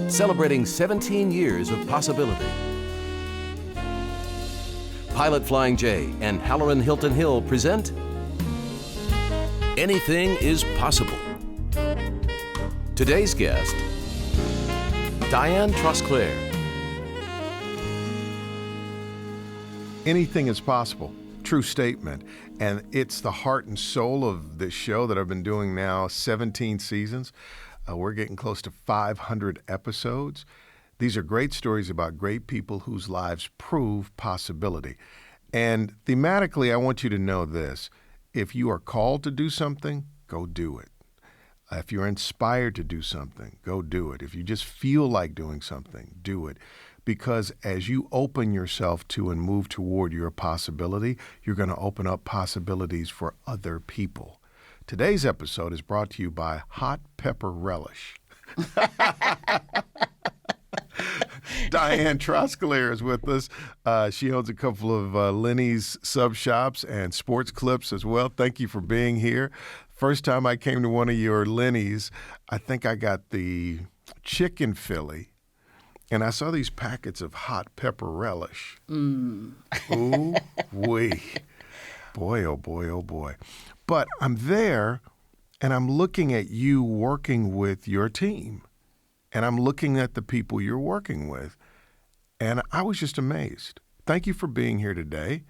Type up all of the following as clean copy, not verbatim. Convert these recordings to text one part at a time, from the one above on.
celebrating 17 years of possibility. Pilot Flying J and Halloran Hilton Hill present Anything is Possible. Today's guest, Dian Trosclair. Anything is possible. True statement. And it's the heart and soul of this show that I've been doing now 17 seasons. We're getting close to 500 episodes. These are great stories about great people whose lives prove possibility. And thematically, I want you to know this. If you are called to do something, go do it. If you're inspired to do something, go do it. If you just feel like doing something, do it. Because as you open yourself to and move toward your possibility, you're going to open up possibilities for other people. Today's episode is brought to you by Hot Pepper Relish. Dian Trosclair is with us. She owns a couple of Lenny's sub shops and Sports Clips as well. Thank you for being here. First time I came to one of your Lenny's, I think I got the chicken Philly, and I saw these packets of hot pepper relish. Ooh-wee. Boy, oh boy, oh boy. But I'm there, and I'm looking at you working with your team, and I'm looking at the people you're working with, and I was just amazed. Thank you for being here today.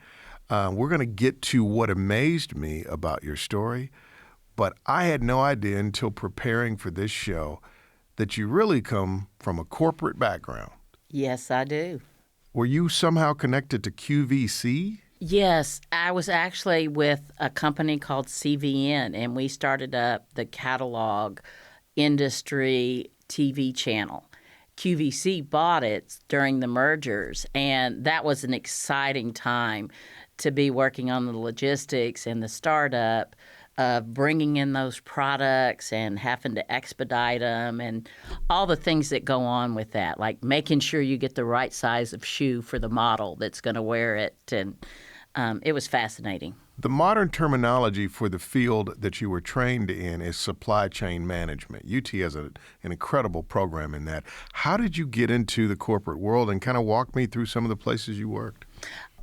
We're going to get to what amazed me about your story, but I had no idea until preparing for this show that you really come from a corporate background. Yes, I do. Were you somehow connected to QVC? Yes, I was actually with a company called CVN, and we started up the catalog industry TV channel. QVC bought it during the mergers, and that was an exciting time to be working on the logistics and the startup of bringing in those products and having to expedite them and all the things that go on with that, like making sure you get the right size of shoe for the model that's going to wear it. And it was fascinating. The modern terminology for the field that you were trained in is supply chain management. UT has an incredible program in that. How did you get into the corporate world, and kind of walk me through some of the places you worked?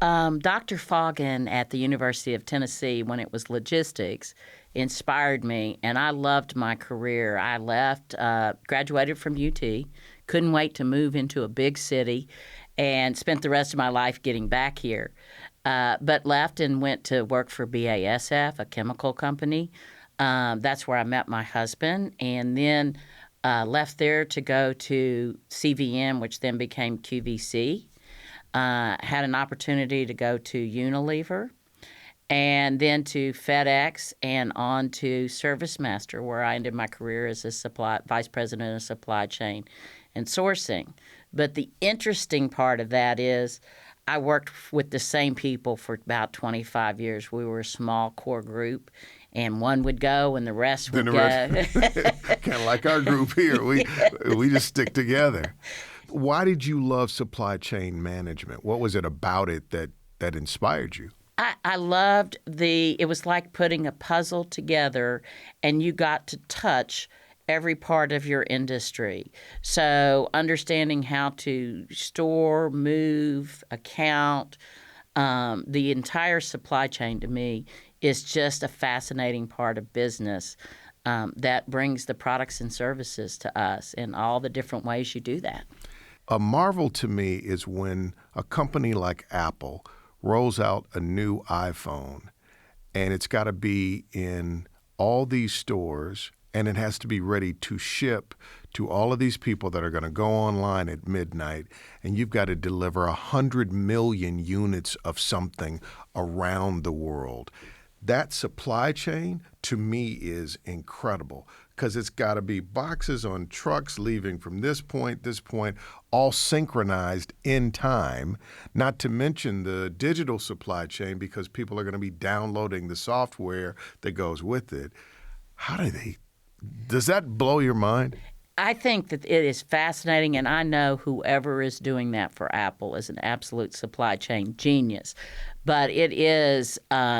Dr. Foggin at the University of Tennessee, when it was logistics, inspired me, and I loved my career. I left, graduated from UT, couldn't wait to move into a big city, and spent the rest of my life getting back here. But left and went to work for BASF, a chemical company. That's where I met my husband, and then left there to go to CVM, which then became QVC. Had an opportunity to go to Unilever, and then to FedEx, and on to ServiceMaster, where I ended my career as a vice president of supply chain and sourcing. But the interesting part of that is I worked with the same people for about 25 years. We were a small core group, and one would go and the rest would go. Kind of like our group here. We just stick together. Why did you love supply chain management? What was it about it that inspired you? I loved it was like putting a puzzle together, and you got to touch every part of your industry. So understanding how to store, move, account, the entire supply chain to me is just a fascinating part of business that brings the products and services to us in all the different ways you do that. A marvel to me is when a company like Apple rolls out a new iPhone, and it's got to be in all these stores, and it has to be ready to ship to all of these people that are going to go online at midnight, and you've got to deliver 100 million units of something around the world. That supply chain, to me, is incredible, because it's got to be boxes on trucks leaving from this point, all synchronized in time, not to mention the digital supply chain, because people are going to be downloading the software that goes with it. Does that blow your mind? I think that it is fascinating, and I know whoever is doing that for Apple is an absolute supply chain genius. But it is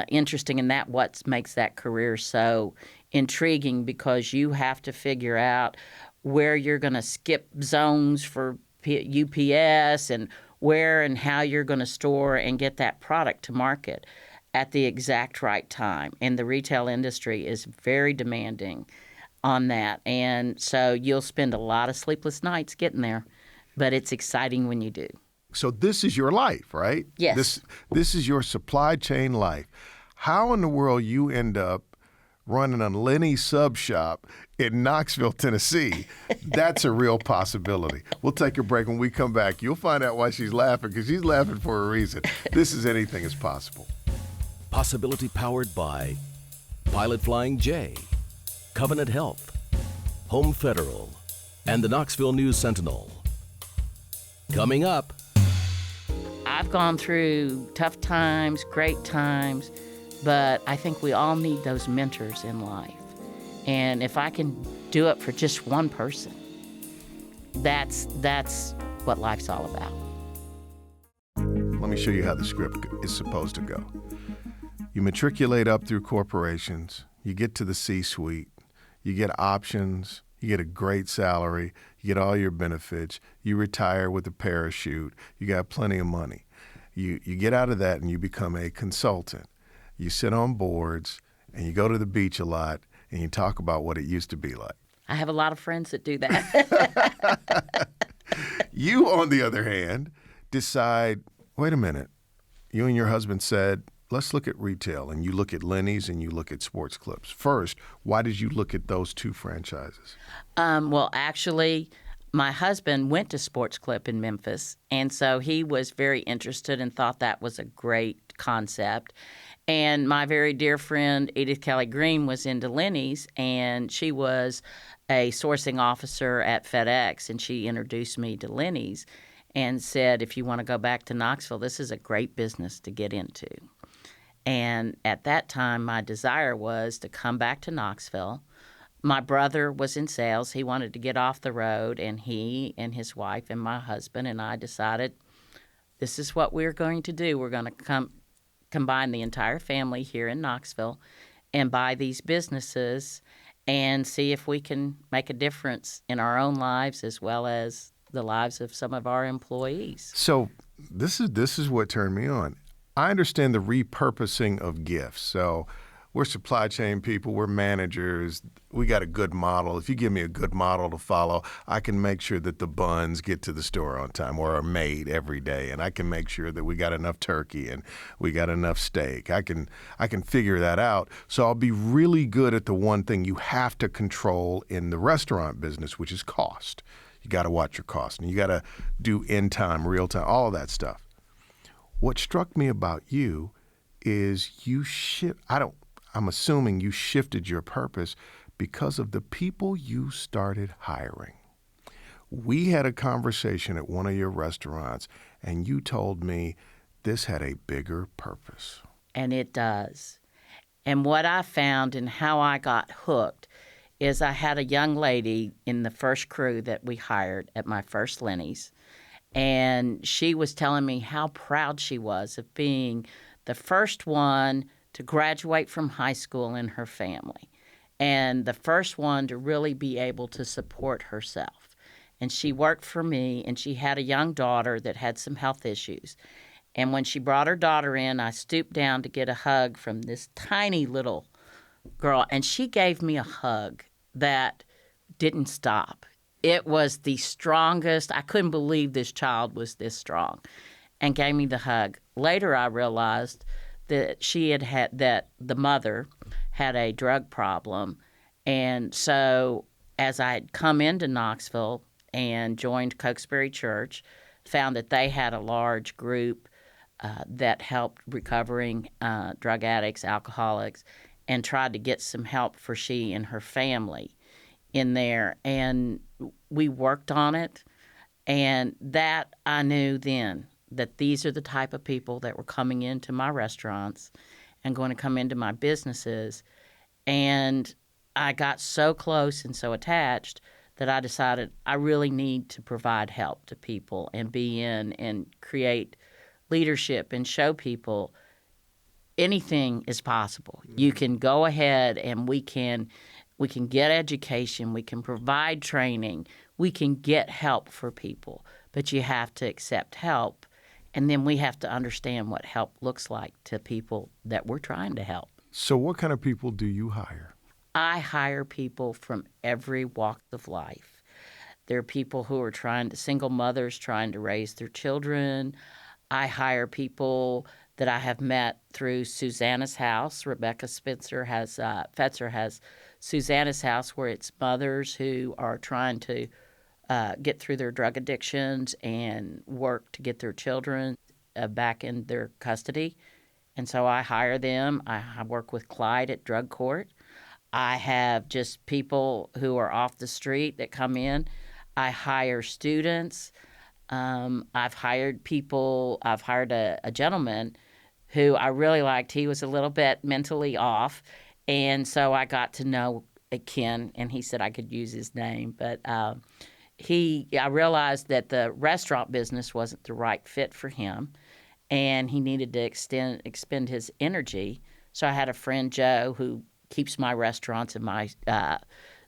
interesting, and that what makes that career so intriguing, because you have to figure out where you're going to skip zones for UPS and where and how you're going to store and get that product to market at the exact right time. And the retail industry is very demanding on that. And so you'll spend a lot of sleepless nights getting there, but it's exciting when you do. So this is your life, right? Yes. This is your supply chain life. How in the world you end up running a Lenny sub shop in Knoxville, Tennessee? That's a real possibility. We'll take a break. When we come back, you'll find out why she's laughing, because she's laughing for a reason. This is Anything is Possible. Possibility powered by Pilot Flying J, Covenant Health, Home Federal, and the Knoxville News Sentinel. Coming up. I've gone through tough times, great times, but I think we all need those mentors in life. And if I can do it for just one person, that's what life's all about. Let me show you how the script is supposed to go. You matriculate up through corporations, you get to the C-suite, you get options, you get a great salary, you get all your benefits, you retire with a parachute, you got plenty of money. You get out of that and you become a consultant. You sit on boards and you go to the beach a lot and you talk about what it used to be like. I have a lot of friends that do that. You, on the other hand, decide, wait a minute, you and your husband said, let's look at retail, and you look at Lenny's and you look at Sports Clips. First, why did you look at those two franchises? Well, actually, my husband went to Sports Clip in Memphis, and so he was very interested and thought that was a great concept. And my very dear friend Edith Kelly Green was into Lenny's, and she was a sourcing officer at FedEx, and she introduced me to Lenny's and said, if you want to go back to Knoxville, this is a great business to get into. And at that time, my desire was to come back to Knoxville. My brother was in sales. He wanted to get off the road, and he and his wife and my husband and I decided this is what we're going to do. We're going to combine the entire family here in Knoxville and buy these businesses and see if we can make a difference in our own lives as well as the lives of some of our employees. So this is what turned me on. I understand the repurposing of gifts. So we're supply chain people, we're managers, we got a good model. If you give me a good model to follow, I can make sure that the buns get to the store on time or are made every day, and I can make sure that we got enough turkey and we got enough steak. I can figure that out. So I'll be really good at the one thing you have to control in the restaurant business, which is cost. You got to watch your cost, and you got to do in time, real time, all of that stuff. What struck me about you is I'm assuming you shifted your purpose because of the people you started hiring. We had a conversation at one of your restaurants, and you told me this had a bigger purpose. And it does. And what I found and how I got hooked is I had a young lady in the first crew that we hired at my first Lenny's, and she was telling me how proud she was of being the first one to graduate from high school in her family and the first one to really be able to support herself. And she worked for me, and she had a young daughter that had some health issues. And when she brought her daughter in, I stooped down to get a hug from this tiny little girl, and she gave me a hug that didn't stop. It was the strongest. I couldn't believe this child was this strong, and gave me the hug. Later, I realized that that the mother had a drug problem. And so as I had come into Knoxville and joined Cokesbury Church, found that they had a large group that helped recovering drug addicts, alcoholics, and tried to get some help for she and her family in there. And we worked on it, and that I knew then that these are the type of people that were coming into my restaurants and going to come into my businesses. And I got so close and so attached that I decided I really need to provide help to people and be in and create leadership and show people anything is possible. You can go ahead and we can We can get education. We can provide training. We can get help for people. But you have to accept help. And then we have to understand what help looks like to people that we're trying to help. So what kind of people do you hire? I hire people from every walk of life. There are people who are single mothers trying to raise their children. I hire people that I have met through Susanna's House. Rebecca Fetzer has Susanna's House, where it's mothers who are trying to get through their drug addictions and work to get their children back in their custody. And so I hire them. I work with Clyde at drug court. I have just people who are off the street that come in. I hire students. I've hired a gentleman who I really liked. He was a little bit mentally off. And so I got to know Ken, and he said I could use his name. But I realized that the restaurant business wasn't the right fit for him, and he needed to expend his energy. So I had a friend, Joe, who keeps my restaurants and my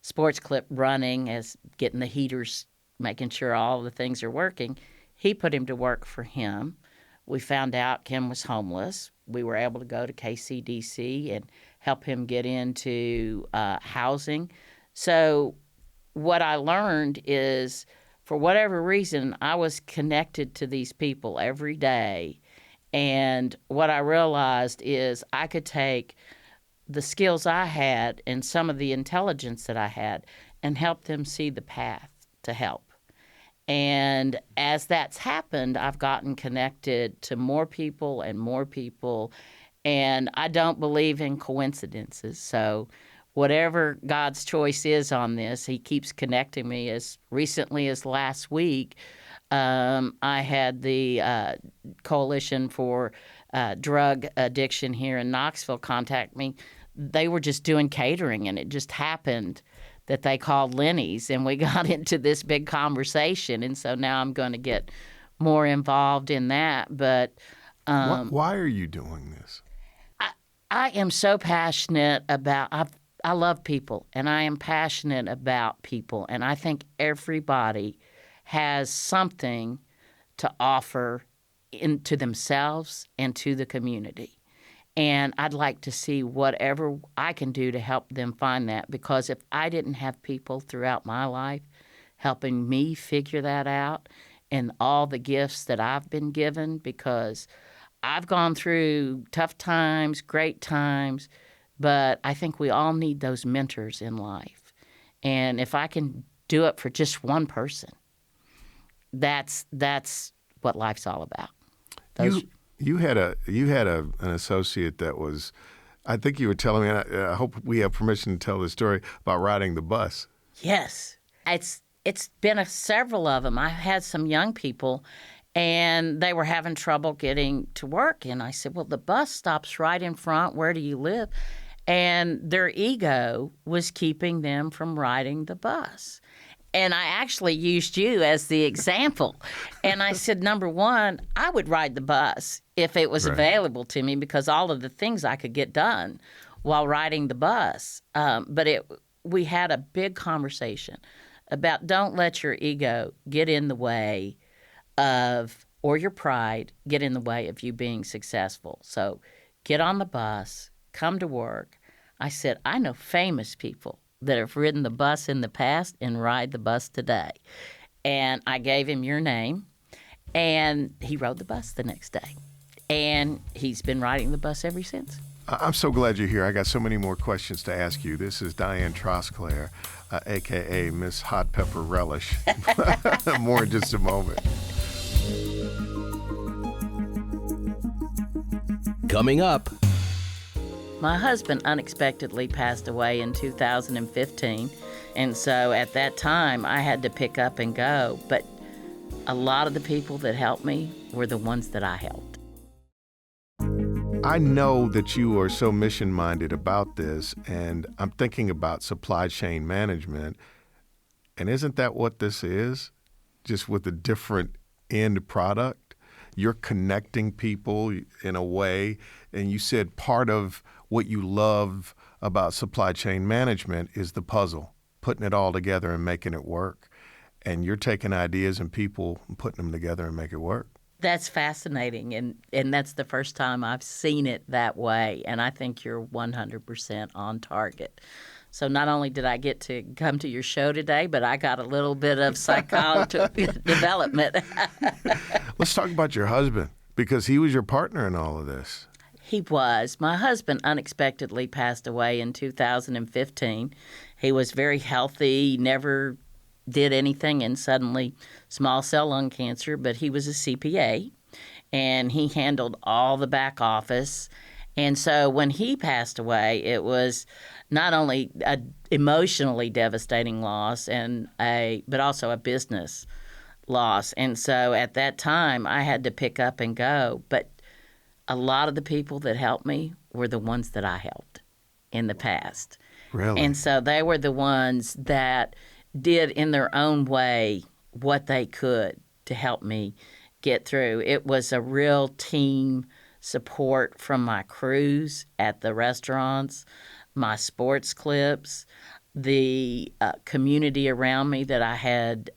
Sports Clip running, as getting the heaters, making sure all the things are working. He put him to work for him. We found out Ken was homeless. We were able to go to KCDC and help him get into housing. So what I learned is, for whatever reason, I was connected to these people every day. And what I realized is I could take the skills I had and some of the intelligence that I had and help them see the path to help. And as that's happened, I've gotten connected to more people and more people. And I don't believe in coincidences. So whatever God's choice is on this, he keeps connecting me. As recently as last week, I had the Coalition for Drug Addiction here in Knoxville contact me. They were just doing catering, and it just happened that they called Lenny's, and we got into this big conversation. And so now I'm going to get more involved in that. But why are you doing this? I am so passionate about I love people, and I am passionate about people. And I think everybody has something to offer to themselves and to the community. And I'd like to see whatever I can do to help them find that, because if I didn't have people throughout my life helping me figure that out, and all the gifts that I've been given, because I've gone through tough times, great times, but I think we all need those mentors in life. And if I can do it for just one person, that's what life's all about. You had an associate that was, I think you were telling me, and I hope we have permission to tell this story, about riding the bus. Yes. It's been several of them. I had some young people, and they were having trouble getting to work. And I said, well, the bus stops right in front. Where do you live? And their ego was keeping them from riding the bus. And I actually used you as the example. And I said, number one, I would ride the bus if it was available to me, because all of the things I could get done while riding the bus. But we had a big conversation about, don't let your ego get in the way of, or your pride get in the way of you being successful. So get on the bus, come to work. I said, I know famous people that have ridden the bus in the past and ride the bus today. And I gave him your name, and he rode the bus the next day. And he's been riding the bus ever since. I'm so glad you're here. I got so many more questions to ask you. This is Dian Trosclair, a.k.a. Miss Hot Pepper Relish. More in just a moment. Coming up. My husband unexpectedly passed away in 2015, and so at that time I had to pick up and go. But a lot of the people that helped me were the ones that I helped. I know that you are so mission-minded about this, and I'm thinking about supply chain management. And isn't that what this is? Just with a different end product? You're connecting people in a way, and you said part of what you love about supply chain management is the puzzle, putting it all together and making it work. And you're taking ideas and people and putting them together and make it work. That's fascinating, and that's the first time I've seen it that way, and I think you're 100% on target. So not only did I get to come to your show today, but I got a little bit of psychology development. Let's talk about your husband, because he was your partner in all of this. He was. My husband unexpectedly passed away in 2015. He was very healthy, never did anything, and suddenly small cell lung cancer, but he was a CPA, and he handled all the back office. And so when he passed away, it was not only a emotionally devastating loss but also a business loss. And so at that time, I had to pick up and go. But a lot of the people that helped me were the ones that I helped in the past. Really? And so they were the ones that did in their own way what they could to help me get through. It was a real team support from my crews at the restaurants, my sports clips, the community around me that I had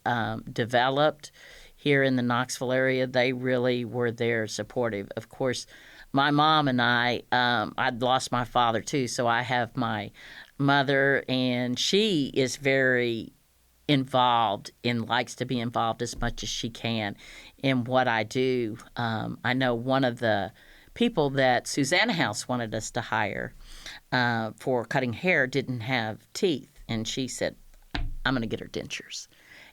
developed here in the Knoxville area. They really were there supportive. Of course, my mom and I'd lost my father too, so I have my mother, and she is very involved and likes to be involved as much as she can in what I do. I know one of the people that Susanna House wanted us to hire for cutting hair didn't have teeth, and she said, I'm going to get her dentures.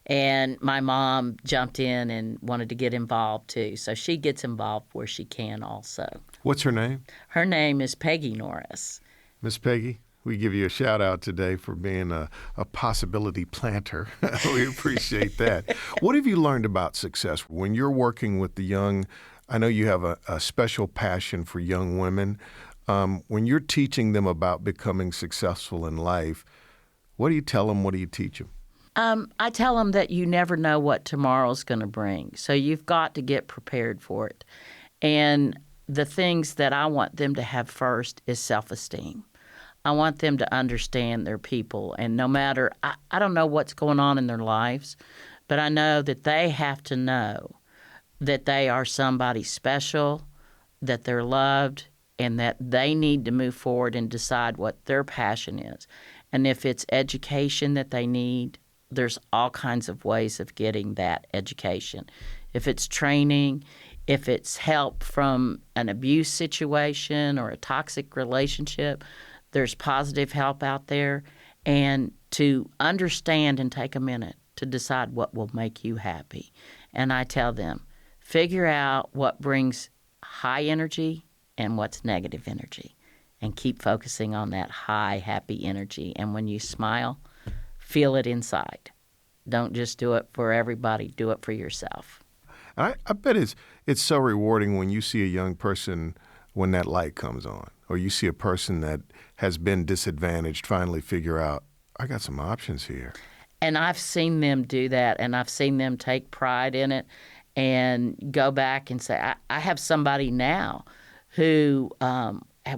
And my mom jumped in and wanted to get involved too, so she gets involved where she can also. What's her name? Her name is Peggy Norris. Miss Peggy, we give you a shout out today for being a possibility planter. We appreciate that. What have you learned about success when you're working with the young? I know you have a special passion for young women. When you're teaching them about becoming successful in life, what do you tell them? What do you teach them? I tell them that you never know what tomorrow's going to bring, so you've got to get prepared for it. And the things that I want them to have first is self-esteem. I want them to understand their people, and no matter, I don't know what's going on in their lives, but I know that they have to know that they are somebody special, that they're loved, and that they need to move forward and decide what their passion is. And if it's education that they need, there's all kinds of ways of getting that education. If it's training, if it's help from an abuse situation or a toxic relationship, there's positive help out there. And to understand and take a minute to decide what will make you happy. And I tell them, figure out what brings high energy and what's negative energy, and keep focusing on that high, happy energy. And when you smile, feel it inside. Don't just do it for everybody. Do it for yourself. I bet it's so rewarding when you see a young person when that light comes on, or you see a person that has been disadvantaged finally figure out, I got some options here. And I've seen them do that, and I've seen them take pride in it and go back and say, I have somebody now who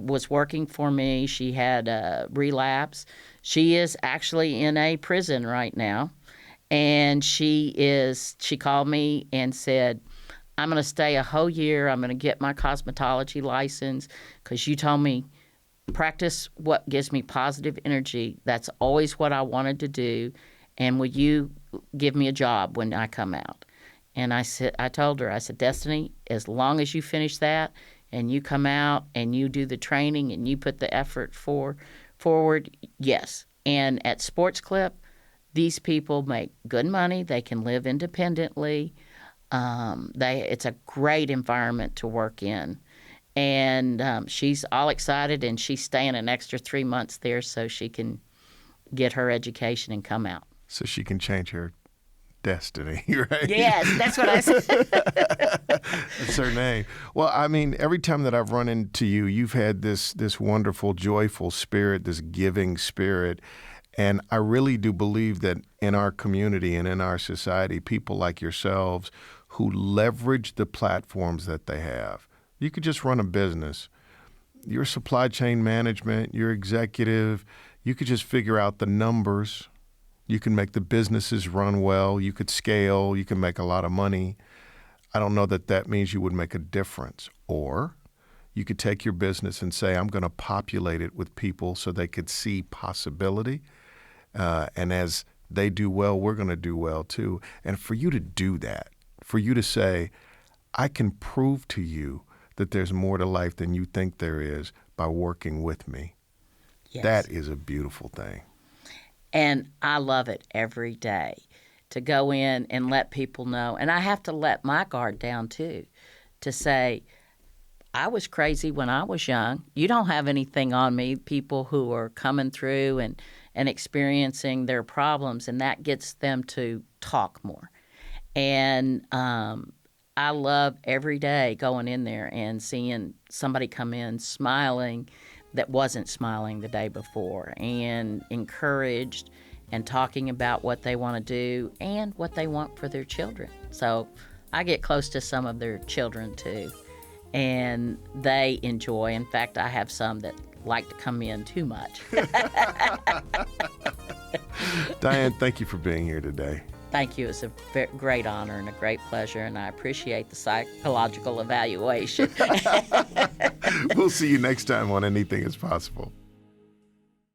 was working for me. She had a relapse. She is actually in a prison right now. And she called me and said, I'm going to stay a whole year. I'm going to get my cosmetology license because you told me practice what gives me positive energy. That's always what I wanted to do. And would you give me a job when I come out? And I told her, Destiny, as long as you finish that and you come out and you do the training and you put the effort forward, yes. And at Sports Clip, these people make good money. They can live independently. It's a great environment to work in. And she's all excited, and she's staying an extra 3 months there so she can get her education and come out. So she can change her destiny, right? Yes, that's what I said. That's her name. Well, I mean, every time that I've run into you, you've had this wonderful, joyful spirit, this giving spirit. And I really do believe that in our community and in our society, people like yourselves who leverage the platforms that they have. You could just run a business, your supply chain management, your executive, you could just figure out the numbers. You can make the businesses run well. You could scale. You can make a lot of money. I don't know that that means you would make a difference. Or you could take your business and say, I'm going to populate it with people so they could see possibility. And as they do well, we're going to do well too. And for you to do that, for you to say, I can prove to you that there's more to life than you think there is by working with me. Yes. That is a beautiful thing. And I love it every day to go in and let people know. And I have to let my guard down too, to say, I was crazy when I was young. You don't have anything on me, people who are coming through and experiencing their problems, and that gets them to talk more. And I love every day going in there and seeing somebody come in smiling that wasn't smiling the day before, and encouraged and talking about what they want to do and what they want for their children. So I get close to some of their children too, and they enjoy. In fact, I have some that like to come in too much. Diane, thank you for being here today. Thank you. It's a great honor and a great pleasure, and I appreciate the psychological evaluation. We'll see you next time on Anything is Possible.